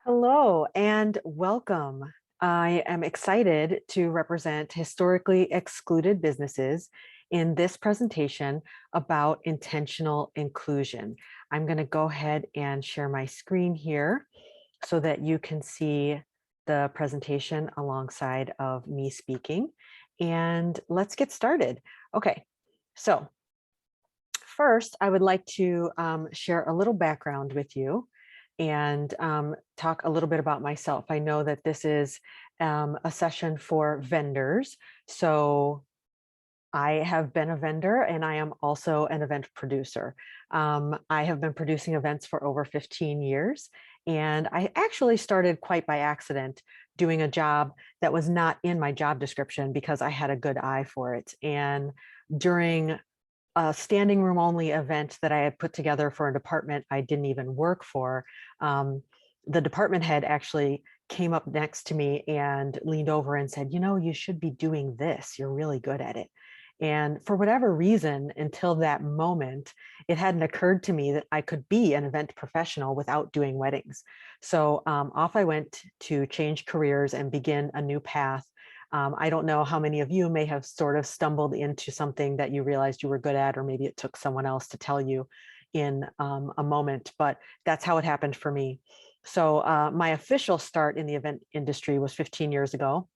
Hello and welcome. I am excited to represent historically excluded businesses in this presentation about intentional inclusion. I'm going to go ahead and share my screen here so that you can see the presentation alongside of me speaking. And let's get started. Okay, so first, I would like to share a little background with you and talk a little bit about myself. I know that this is a session for vendors. So I have been a vendor and I am also an event producer. I have been producing events for over 15 years. And I actually started quite by accident doing a job that was not in my job description because I had a good eye for it. And during a standing room only event that I had put together for a department I didn't even work for, the department head actually came up next to me and leaned over and said, you should be doing this. You're really good at it. And for whatever reason, until that moment, it hadn't occurred to me that I could be an event professional without doing weddings. So off I went to change careers and begin a new path. I don't know how many of you may have sort of stumbled into something that you realized you were good at, or maybe it took someone else to tell you in a moment, but that's how it happened for me. So my official start in the event industry was 15 years ago.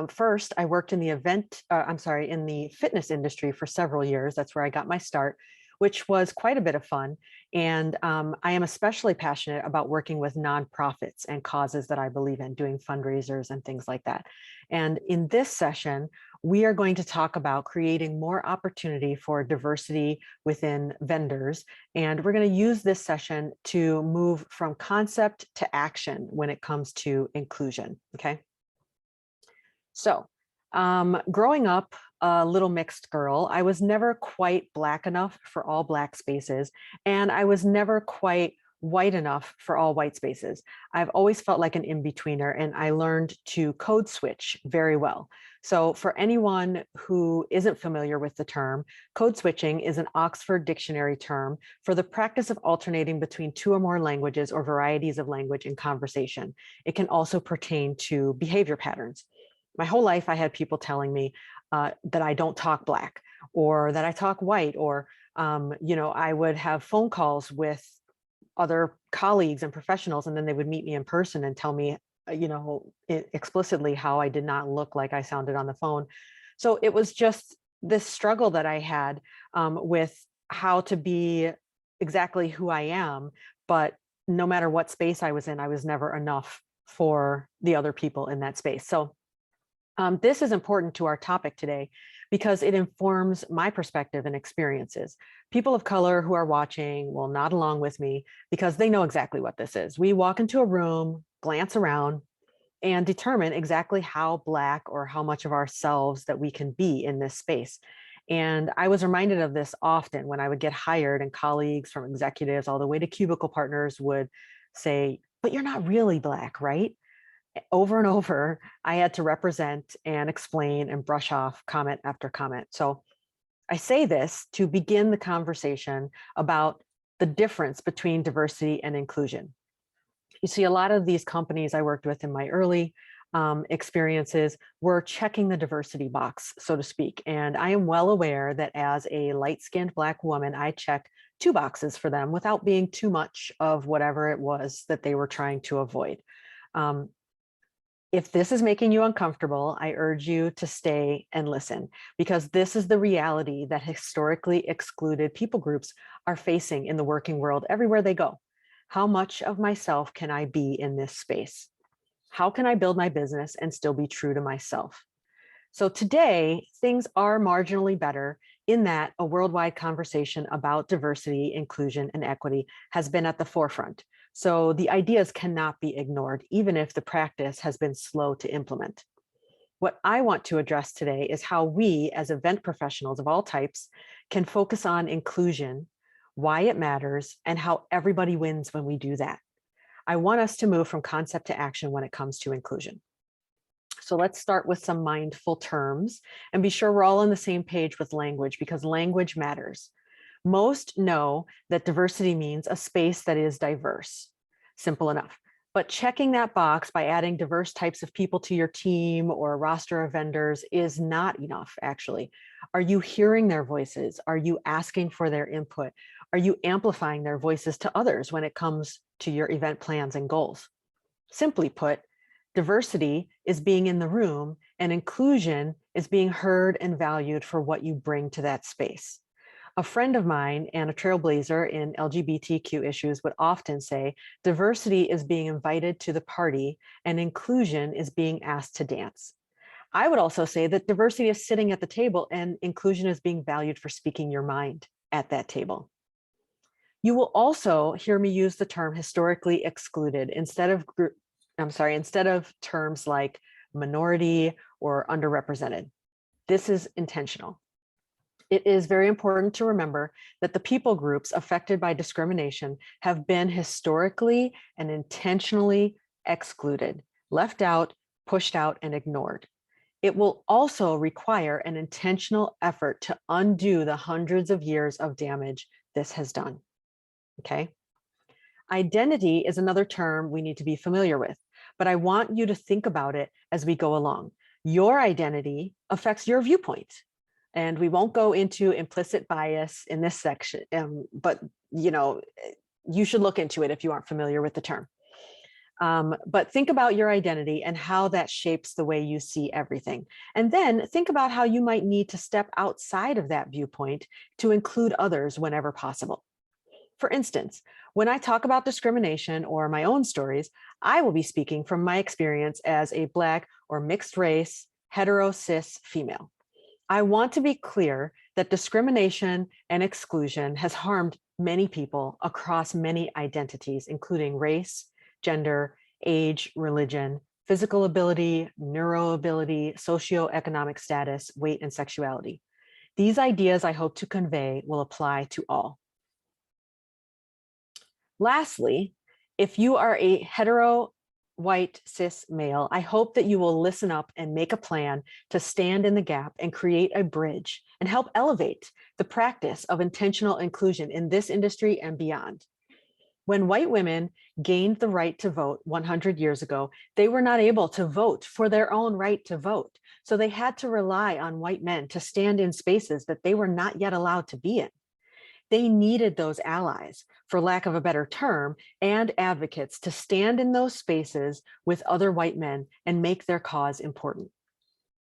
First, I worked in the in the fitness industry for several years. That's where I got my start, which was quite a bit of fun. And I am especially passionate about working with nonprofits and causes that I believe in, doing fundraisers and things like that. And in this session, we are going to talk about creating more opportunity for diversity within vendors. And we're going to use this session to move from concept to action when it comes to inclusion. Okay. So growing up a little mixed girl, I was never quite Black enough for all Black spaces, and I was never quite white enough for all white spaces. I've always felt like an in-betweener, and I learned to code switch very well. So for anyone who isn't familiar with the term, code switching is an Oxford Dictionary term for the practice of alternating between two or more languages or varieties of language in conversation. It can also pertain to behavior patterns. My whole life, I had people telling me that I don't talk Black, or that I talk white, or, I would have phone calls with other colleagues and professionals, and then they would meet me in person and tell me, explicitly how I did not look like I sounded on the phone. So it was just this struggle that I had with how to be exactly who I am, but no matter what space I was in, I was never enough for the other people in that space. So this is important to our topic today because it informs my perspective and experiences. People of color who are watching will nod along with me because they know exactly what this is. We walk into a room, glance around, and determine exactly how Black or how much of ourselves that we can be in this space. And I was reminded of this often when I would get hired, and colleagues from executives all the way to cubicle partners would say, "But you're not really Black, right?" Over and over, I had to represent and explain and brush off comment after comment. So I say this to begin the conversation about the difference between diversity and inclusion. You see, a lot of these companies I worked with in my early experiences were checking the diversity box, so to speak. And I am well aware that as a light-skinned Black woman, I check two boxes for them without being too much of whatever it was that they were trying to avoid. If this is making you uncomfortable, I urge you to stay and listen, because this is the reality that historically excluded people groups are facing in the working world everywhere they go. How much of myself can I be in this space? How can I build my business and still be true to myself? So today, things are marginally better in that a worldwide conversation about diversity, inclusion, and equity has been at the forefront. So the ideas cannot be ignored, even if the practice has been slow to implement. What I want to address today is how we, as event professionals of all types, can focus on inclusion, why it matters, and how everybody wins when we do that. I want us to move from concept to action when it comes to inclusion. So let's start with some mindful terms and be sure we're all on the same page with language, because language matters. Most know that diversity means a space that is diverse. Simple enough. But checking that box by adding diverse types of people to your team or a roster of vendors is not enough, actually. Are you hearing their voices? Are you asking for their input? Are you amplifying their voices to others when it comes to your event plans and goals? Simply put, diversity is being in the room and inclusion is being heard and valued for what you bring to that space. A friend of mine and a trailblazer in LGBTQ issues would often say, diversity is being invited to the party and inclusion is being asked to dance. I would also say that diversity is sitting at the table and inclusion is being valued for speaking your mind at that table. You will also hear me use the term historically excluded instead of terms like minority or underrepresented. This is intentional. It is very important to remember that the people groups affected by discrimination have been historically and intentionally excluded, left out, pushed out, and ignored. It will also require an intentional effort to undo the hundreds of years of damage this has done. Okay. Identity is another term we need to be familiar with, but I want you to think about it as we go along. Your identity affects your viewpoint. And we won't go into implicit bias in this section, but you should look into it if you aren't familiar with the term. But think about your identity and how that shapes the way you see everything. And then think about how you might need to step outside of that viewpoint to include others whenever possible. For instance, when I talk about discrimination or my own stories, I will be speaking from my experience as a Black or mixed race, hetero cis female. I want to be clear that discrimination and exclusion has harmed many people across many identities, including race, gender, age, religion, physical ability, neuroability, socioeconomic status, weight, and sexuality. These ideas I hope to convey will apply to all. Lastly, if you are a hetero white cis male, I hope that you will listen up and make a plan to stand in the gap and create a bridge and help elevate the practice of intentional inclusion in this industry and beyond. When white women gained the right to vote 100 years ago, they were not able to vote for their own right to vote. So they had to rely on white men to stand in spaces that they were not yet allowed to be in. They needed those allies, for lack of a better term, and advocates to stand in those spaces with other white men and make their cause important.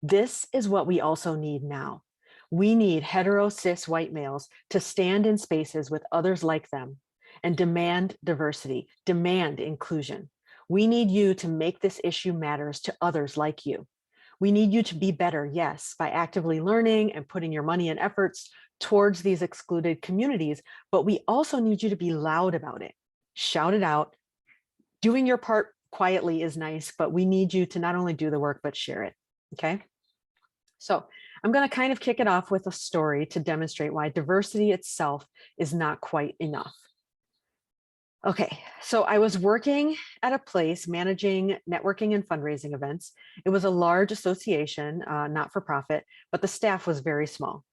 This is what we also need now. We need hetero cis white males to stand in spaces with others like them and demand diversity, demand inclusion. We need you to make this issue matters to others like you. We need you to be better, yes, by actively learning and putting your money and efforts towards these excluded communities, but we also need you to be loud about it. Shout it out. Doing your part quietly is nice, but we need you to not only do the work, but share it, okay? So I'm going to kind of kick it off with a story to demonstrate why diversity itself is not quite enough. Okay, so I was working at a place managing networking and fundraising events. It was a large association, not for profit, but the staff was very small.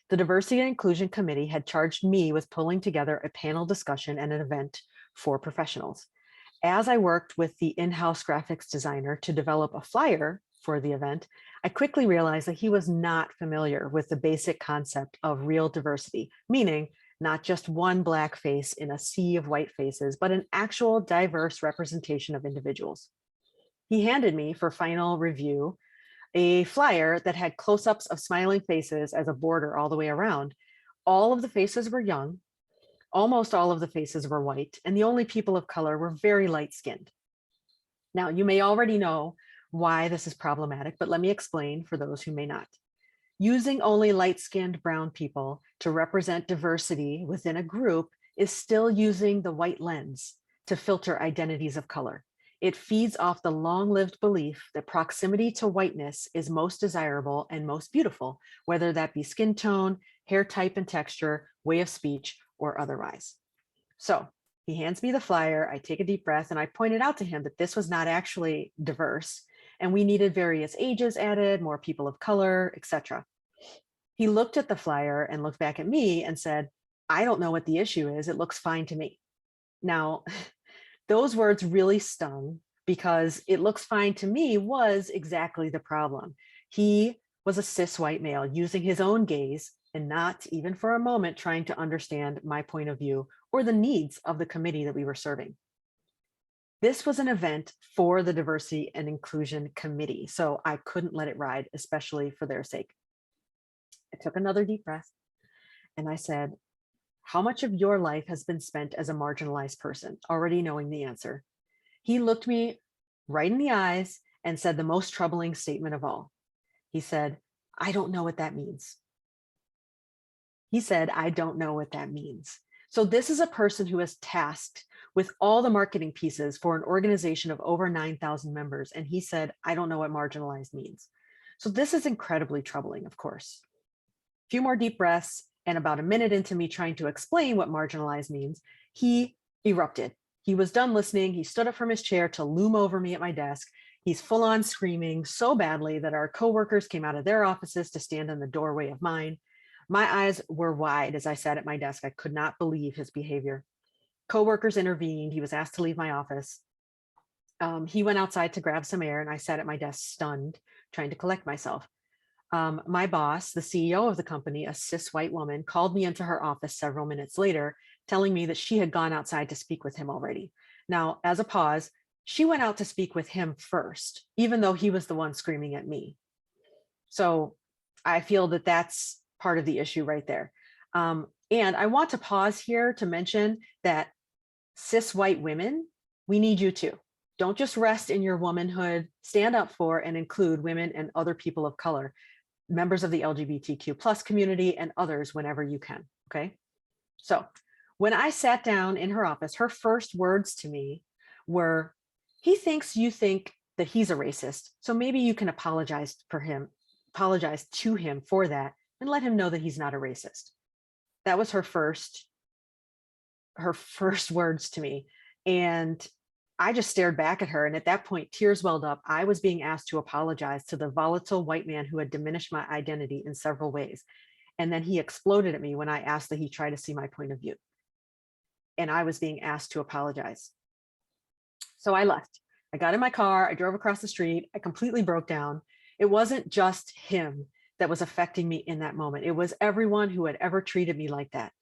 The Diversity and Inclusion Committee had charged me with pulling together a panel discussion and an event for professionals. As I worked with the in-house graphics designer to develop a flyer for the event, I quickly realized that he was not familiar with the basic concept of real diversity, meaning not just one Black face in a sea of white faces, but an actual diverse representation of individuals. He handed me for final review a flyer that had close-ups of smiling faces as a border all the way around. All of the faces were young, almost all of the faces were white, and the only people of color were very light-skinned. Now, you may already know why this is problematic, but let me explain for those who may not. Using only light-skinned brown people to represent diversity within a group is still using the white lens to filter identities of color. It feeds off the long-lived belief that proximity to whiteness is most desirable and most beautiful, whether that be skin tone, hair type and texture, way of speech, or otherwise. So he hands me the flyer, I take a deep breath, and I pointed out to him that this was not actually diverse, and we needed various ages added, more people of color, etc. He looked at the flyer and looked back at me and said, I don't know what the issue is. It looks fine to me. Now, Those words really stung because "it looks fine to me" was exactly the problem. He was a cis white male using his own gaze and not even for a moment trying to understand my point of view or the needs of the committee that we were serving. This was an event for the Diversity and Inclusion Committee, so I couldn't let it ride, especially for their sake. I took another deep breath and I said, "How much of your life has been spent as a marginalized person?" Already knowing the answer. He looked me right in the eyes and said the most troubling statement of all. He said, "I don't know what that means." He said, "I don't know what that means." So this is a person who is tasked with all the marketing pieces for an organization of over 9,000 members. And he said, "I don't know what marginalized means." So this is incredibly troubling, of course. A few more deep breaths, and about a minute into me trying to explain what marginalized means, he erupted. He was done listening. He stood up from his chair to loom over me at my desk. He's full on screaming so badly that our coworkers came out of their offices to stand in the doorway of mine. My eyes were wide as I sat at my desk. I could not believe his behavior. Coworkers intervened. He was asked to leave my office. He went outside to grab some air, and I sat at my desk stunned, trying to collect myself. My boss, the CEO of the company, a cis white woman, called me into her office several minutes later, telling me that she had gone outside to speak with him already. Now, as a pause, she went out to speak with him first, even though he was the one screaming at me. So I feel that that's part of the issue right there. And I want to pause here to mention that cis white women, we need you too. Don't just rest in your womanhood. Stand up for and include women and other people of color, members of the LGBTQ plus community, and others whenever you can, okay? So when I sat down in her office, her first words to me were, "He thinks you think that he's a racist, so maybe you can apologize to him for that and let him know that he's not a racist." That was her first words to me. And I just stared back at her. And at that point, tears welled up. I was being asked to apologize to the volatile white man who had diminished my identity in several ways. And then he exploded at me when I asked that he try to see my point of view. And I was being asked to apologize. So I left. I got in my car. I drove across the street. I completely broke down. It wasn't just him that was affecting me in that moment. It was everyone who had ever treated me like that.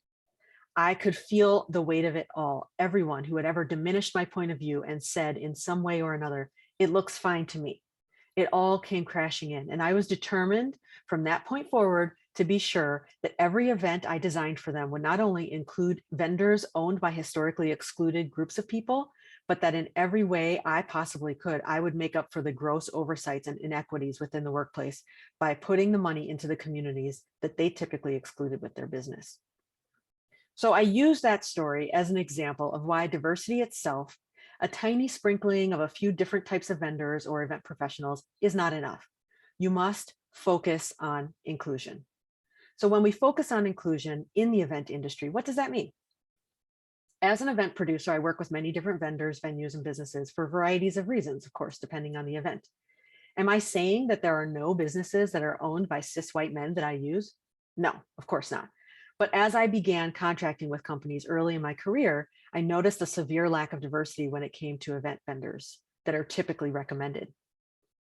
I could feel the weight of it all. Everyone who had ever diminished my point of view and said in some way or another, "It looks fine to me." It all came crashing in. And I was determined from that point forward to be sure that every event I designed for them would not only include vendors owned by historically excluded groups of people, but that in every way I possibly could, I would make up for the gross oversights and inequities within the workplace by putting the money into the communities that they typically excluded with their business. So I use that story as an example of why diversity itself, a tiny sprinkling of a few different types of vendors or event professionals, is not enough. You must focus on inclusion. So when we focus on inclusion in the event industry, what does that mean? As an event producer, I work with many different vendors, venues, and businesses for varieties of reasons, of course, depending on the event. Am I saying that there are no businesses that are owned by cis white men that I use? No, of course not. But as I began contracting with companies early in my career, I noticed a severe lack of diversity when it came to event vendors that are typically recommended.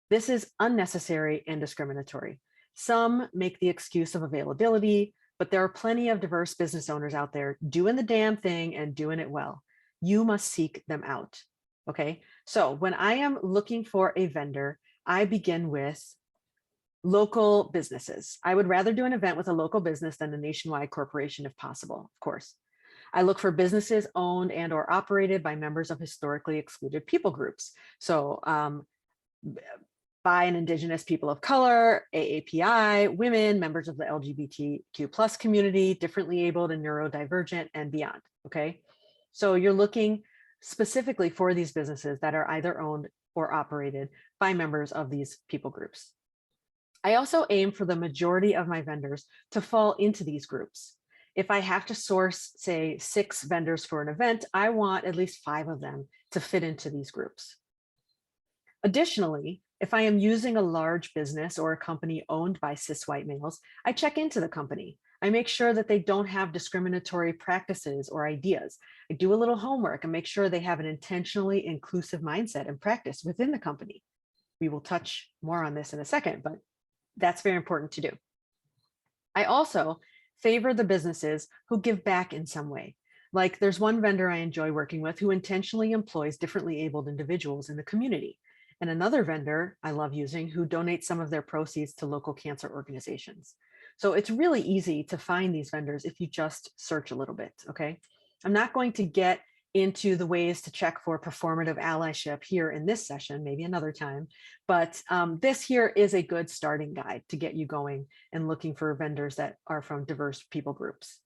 This is unnecessary and discriminatory. Some make the excuse of availability, but there are plenty of diverse business owners out there doing the damn thing and doing it well. You must seek them out. Okay. So when I am looking for a vendor, I begin with local businesses. I would rather do an event with a local business than a nationwide corporation if possible, of course. I look for businesses owned and or operated by members of historically excluded people groups. So by an Indigenous people of color, AAPI, women, members of the LGBTQ plus community, differently abled and neurodivergent, and beyond, okay? So you're looking specifically for these businesses that are either owned or operated by members of these people groups. I also aim for the majority of my vendors to fall into these groups. If I have to source, say, 6 vendors for an event, I want at least 5 of them to fit into these groups. Additionally, if I am using a large business or a company owned by cis white males, I check into the company. I make sure that they don't have discriminatory practices or ideas. I do a little homework and make sure they have an intentionally inclusive mindset and practice within the company. We will touch more on this in a second, but that's very important to do. I also favor the businesses who give back in some way. Like there's one vendor I enjoy working with who intentionally employs differently abled individuals in the community. And another vendor I love using who donates some of their proceeds to local cancer organizations. So it's really easy to find these vendors if you just search a little bit, okay? I'm not going to get into the ways to check for performative allyship here in this session, maybe another time, but this here is a good starting guide to get you going and looking for vendors that are from diverse people groups.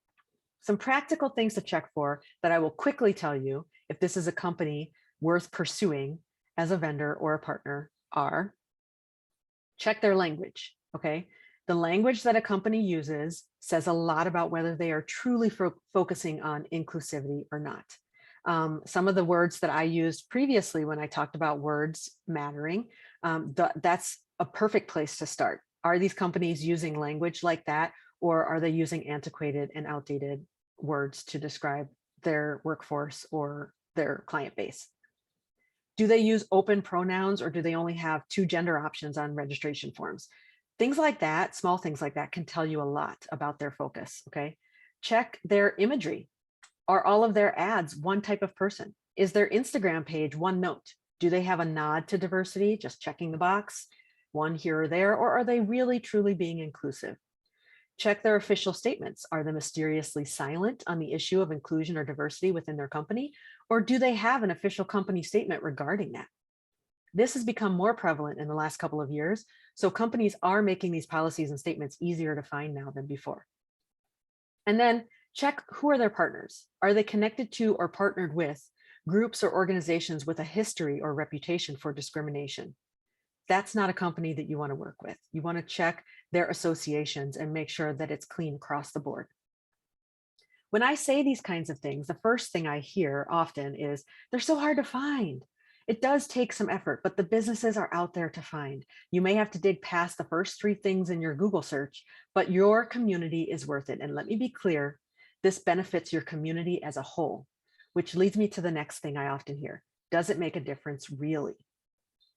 Some practical things to check for that I will quickly tell you if this is a company worth pursuing as a vendor or a partner are: check their language, okay? The language that a company uses says a lot about whether they are truly focusing on inclusivity or not. Some of the words that I used previously when I talked about words mattering, that's a perfect place to start. Are these companies using language like that, or are they using antiquated and outdated words to describe their workforce or their client base? Do they use open pronouns, or do they only have 2 gender options on registration forms? Things like that, small things like that, can tell you a lot about their focus, okay? Check their imagery. Are all of their ads one type of person? Is their Instagram page one note? Do they have a nod to diversity, just checking the box, one here or there, or are they really truly being inclusive? Check their official statements. Are they mysteriously silent on the issue of inclusion or diversity within their company? Or do they have an official company statement regarding that? This has become more prevalent in the last couple of years, so companies are making these policies and statements easier to find now than before. And then check who are their partners. Are they connected to or partnered with groups or organizations with a history or reputation for discrimination? That's not a company that you want to work with. You want to check their associations and make sure that it's clean across the board. When I say these kinds of things, the first thing I hear often is, they're so hard to find. It does take some effort, but the businesses are out there to find. You may have to dig past the first 3 things in your Google search, but your community is worth it. And let me be clear, this benefits your community as a whole, which leads me to the next thing I often hear. Does it make a difference really?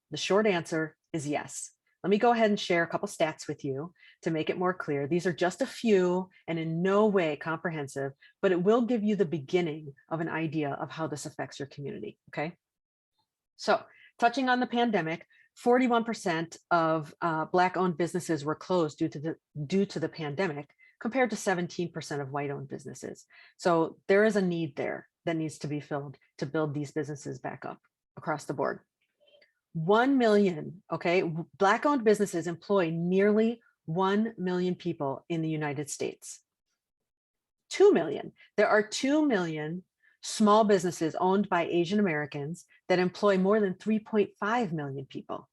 The short answer is yes. Let me go ahead and share a couple stats with you to make it more clear. These are just a few and in no way comprehensive, but it will give you the beginning of an idea of how this affects your community, okay? So touching on the pandemic, 41% of Black-owned businesses were closed due to the pandemic, compared to 17% of white-owned businesses. So there is a need there that needs to be filled to build these businesses back up across the board. 1 million, okay, Black-owned businesses employ nearly 1 million people in the United States. 2 million. There are 2 million small businesses owned by Asian Americans that employ more than 3.5 million people.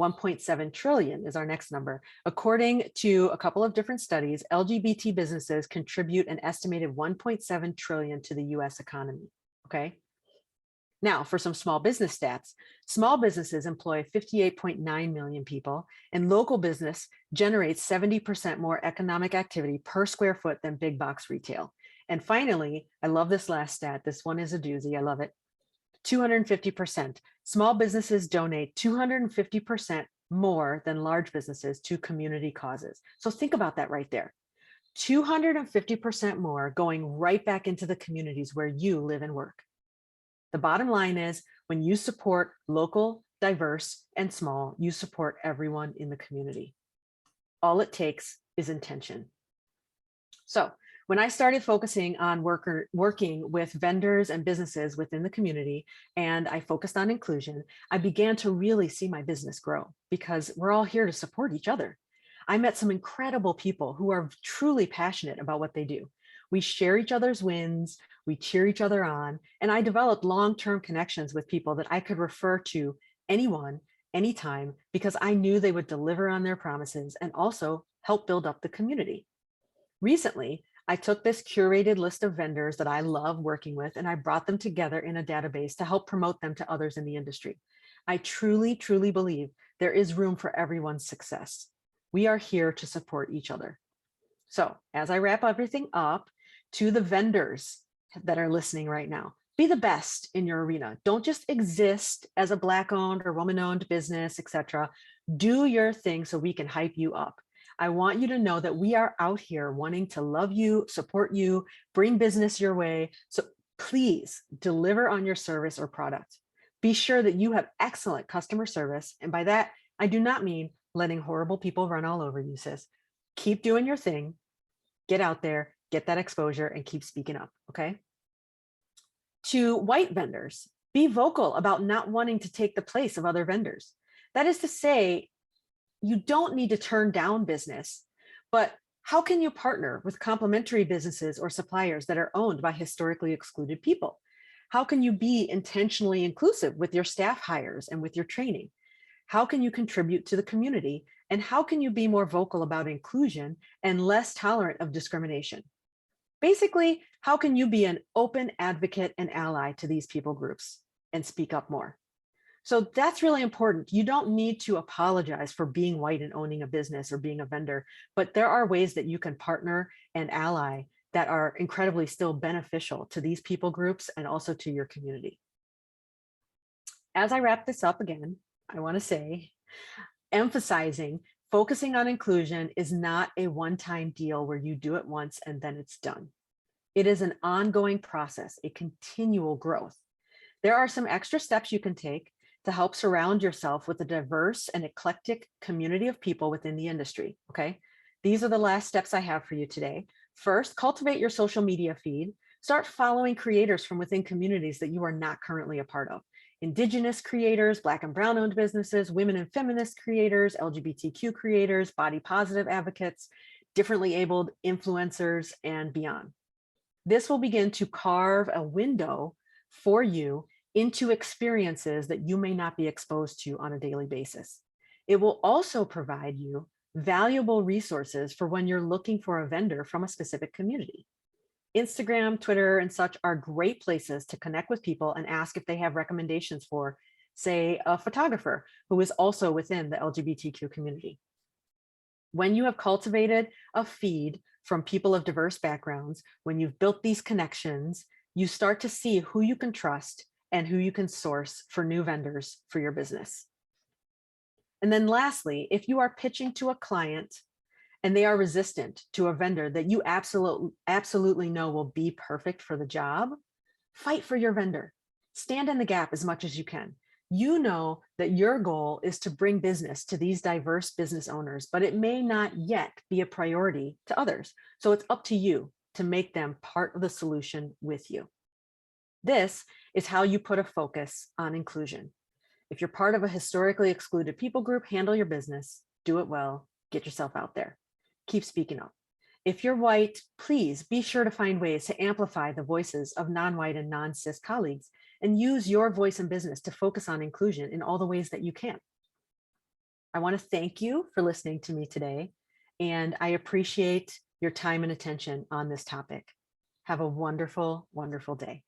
1.7 trillion is our next number. According to a couple of different studies, LGBT businesses contribute an estimated 1.7 trillion to the US economy, okay? Now, for some small business stats, small businesses employ 58.9 million people, and local business generates 70% more economic activity per square foot than big box retail. And finally, I love this last stat. This one is a doozy. I love it. 250%. Small businesses donate 250% more than large businesses to community causes. So think about that right there. 250% more going right back into the communities where you live and work. The bottom line is, when you support local, diverse, and small, you support everyone in the community. All it takes is intention. So when I started focusing on working with vendors and businesses within the community, and I focused on inclusion, I began to really see my business grow, because we're all here to support each other. I met some incredible people who are truly passionate about what they do. We share each other's wins, we cheer each other on, and I developed long-term connections with people that I could refer to anyone, anytime, because I knew they would deliver on their promises and also help build up the community. Recently, I took this curated list of vendors that I love working with, and I brought them together in a database to help promote them to others in the industry. I truly, truly believe there is room for everyone's success. We are here to support each other. So as I wrap everything up, to the vendors that are listening right now, be the best in your arena. Don't just exist as a Black-owned or woman-owned business, etc. Do your thing so we can hype you up. I want you to know that we are out here wanting to love you, support you, bring business your way. So please deliver on your service or product. Be sure that you have excellent customer service. And by that, I do not mean letting horrible people run all over you, sis. Keep doing your thing, get out there, get that exposure, and keep speaking up, okay? To white vendors, be vocal about not wanting to take the place of other vendors. That is to say, you don't need to turn down business, but how can you partner with complementary businesses or suppliers that are owned by historically excluded people? How can you be intentionally inclusive with your staff hires and with your training? How can you contribute to the community? And how can you be more vocal about inclusion and less tolerant of discrimination? Basically, how can you be an open advocate and ally to these people groups and speak up more? So that's really important. You don't need to apologize for being white and owning a business or being a vendor, but there are ways that you can partner and ally that are incredibly still beneficial to these people groups and also to your community. As I wrap this up again, I want to say, emphasizing focusing on inclusion is not a one-time deal where you do it once and then it's done. It is an ongoing process, a continual growth. There are some extra steps you can take to help surround yourself with a diverse and eclectic community of people within the industry, okay? These are the last steps I have for you today. First, cultivate your social media feed. Start following creators from within communities that you are not currently a part of. Indigenous creators, Black and Brown owned businesses, women and feminist creators, LGBTQ creators, body positive advocates, differently abled influencers, and beyond. This will begin to carve a window for you into experiences that you may not be exposed to on a daily basis. It will also provide you valuable resources for when you're looking for a vendor from a specific community. Instagram, Twitter, and such are great places to connect with people and ask if they have recommendations for, say, a photographer who is also within the LGBTQ community. When you have cultivated a feed from people of diverse backgrounds, when you've built these connections, you start to see who you can trust and who you can source for new vendors for your business. And then lastly, if you are pitching to a client and they are resistant to a vendor that you absolutely know will be perfect for the job, fight for your vendor. Stand in the gap as much as you can. You know that your goal is to bring business to these diverse business owners, but it may not yet be a priority to others. So it's up to you to make them part of the solution with you. This is how you put a focus on inclusion. If you're part of a historically excluded people group, handle your business, do it well, get yourself out there. Keep speaking up. If you're white, please be sure to find ways to amplify the voices of non-white and non-cis colleagues and use your voice in business to focus on inclusion in all the ways that you can. I want to thank you for listening to me today, and I appreciate your time and attention on this topic. Have a wonderful, wonderful day.